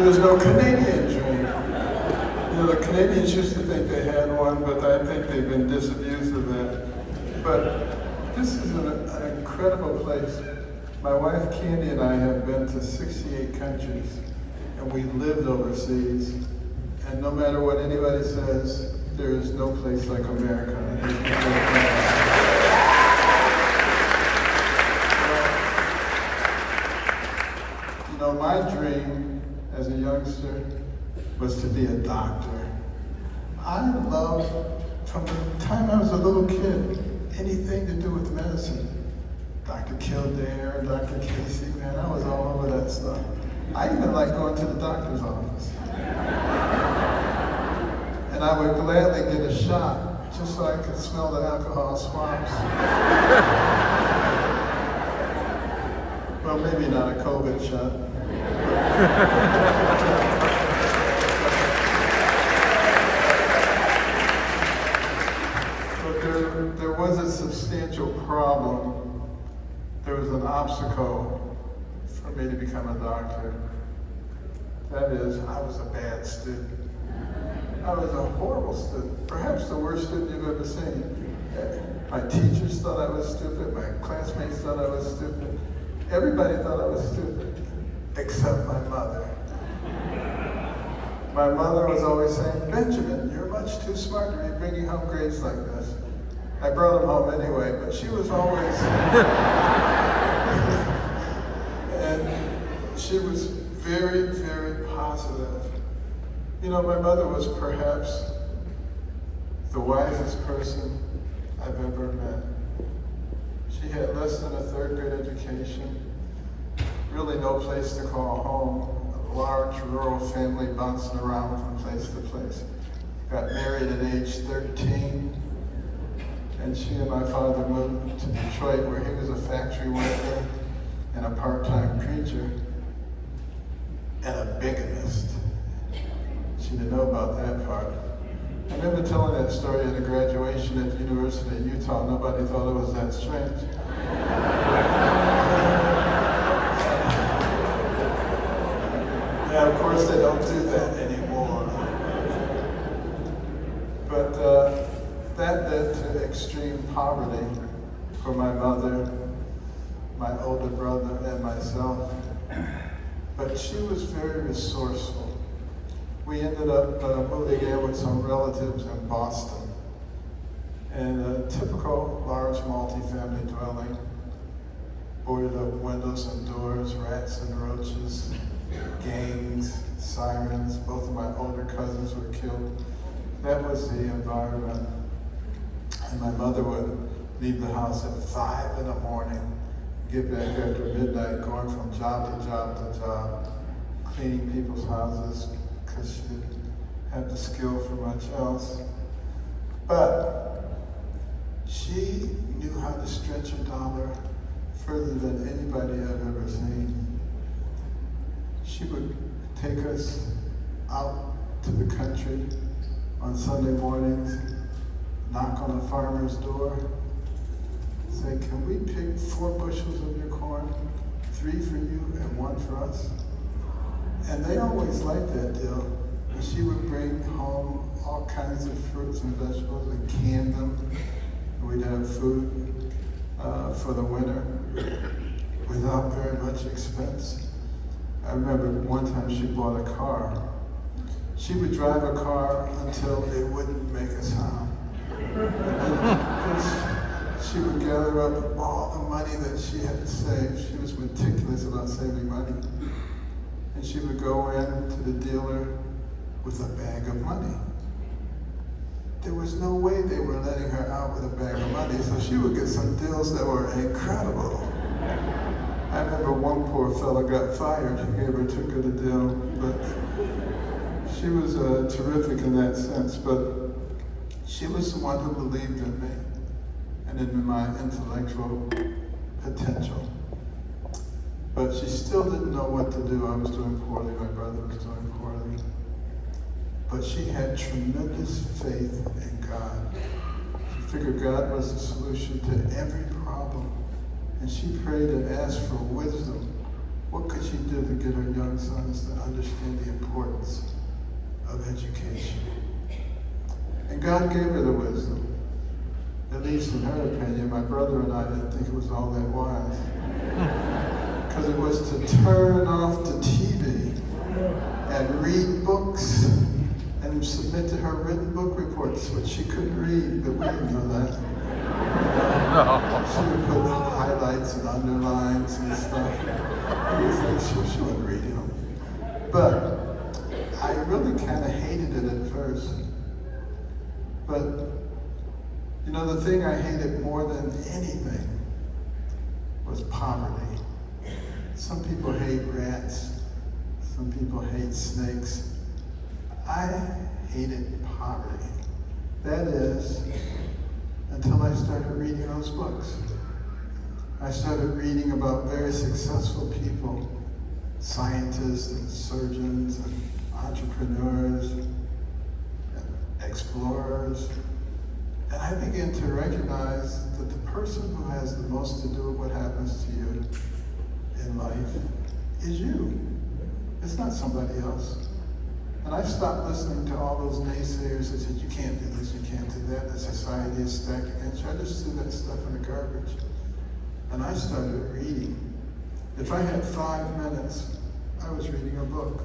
There's no Canadian dream. You know, the Canadians used to think they had one, but I think they've been disabused of that. But this is an incredible place. My wife Candy and I have been to 68 countries, and we lived overseas. And no matter what anybody says, there is no place like America. You know, my dream as a youngster was to be a doctor. I loved, from the time I was a little kid, anything to do with medicine. Dr. Kildare, Dr. Casey, man, I was all over that stuff. I even liked going to the doctor's office. And I would gladly get a shot just so I could smell the alcohol swabs. Well, maybe not a COVID shot. But there was a substantial problem. There was an obstacle for me to become a doctor. That is, I was a bad student. I was a horrible student, perhaps the worst student you've ever seen. My teachers thought I was stupid, my classmates thought I was stupid. Everybody thought I was stupid, except my mother. My mother was always saying, Benjamin, you're much too smart to be bringing home grades like this. I brought them home anyway, but she was always, and she was very, very positive. You know, my mother was perhaps the wisest person I've ever met. She had less than a third grade education, really no place to call home, a large rural family bouncing around from place to place. Got married at age 13, and she and my father moved to Detroit, where he was a factory worker and a part-time preacher and a bigamist. She didn't know about that part. I remember telling that story at a graduation at the University of Utah. Nobody thought it was that strange. Yeah, of course they don't do that anymore. But that led to extreme poverty for my mother, my older brother, and myself. But she was very resourceful. We ended up moving in with some relatives in Boston. And a typical large multi-family dwelling, boarded up windows and doors, rats and roaches, gangs, sirens. Both of my older cousins were killed. That was the environment. And my mother would leave the house at 5 in the morning, get back after midnight, going from job to job to job, cleaning people's houses, because she didn't have the skill for much else. But she knew how to stretch her dollar further than anybody I've ever seen. She would take us out to the country on Sunday mornings, knock on a farmer's door, say, can we pick 4 bushels of your corn, 3 for you and 1 for us? And they always liked that deal. And she would bring home all kinds of fruits and vegetables and can them. And we'd have food for the winter without very much expense. I remember one time she bought a car. She would drive a car until it wouldn't make a sound. She would gather up all the money that she had saved. She was meticulous about saving money. And she would go in to the dealer with a bag of money. There was no way they were letting her out with a bag of money, so she would get some deals that were incredible. I remember one poor fella got fired. He gave her too good a deal, but she was terrific in that sense. But she was the one who believed in me and in my intellectual potential. But she still didn't know what to do. I was doing poorly, my brother was doing poorly. But she had tremendous faith in God. She figured God was the solution to every problem. And she prayed and asked for wisdom. What could she do to get our young sons to understand the importance of education. And God gave her the wisdom. At least in her opinion, my brother and I didn't think it was all that wise. Because it was to turn off the TV and read books and submit to her written book reports, which she couldn't read, but we didn't know that. She would put highlights and underlines and stuff. We was like, she wasn't reading them. But I really kind of hated it at first. But, you know, the thing I hated more than anything was poverty. Some people hate rats. Some people hate snakes. I hated poverty. That is, until I started reading those books. I started reading about very successful people, scientists and surgeons and entrepreneurs and explorers. And I began to recognize that the person who has the most to do with what happens to you in life is you. It's not somebody else. And I stopped listening to all those naysayers that said, you can't do this, you can't do that, the society is stacked against you. I just threw that stuff in the garbage. And I started reading. If I had 5 minutes, I was reading a book.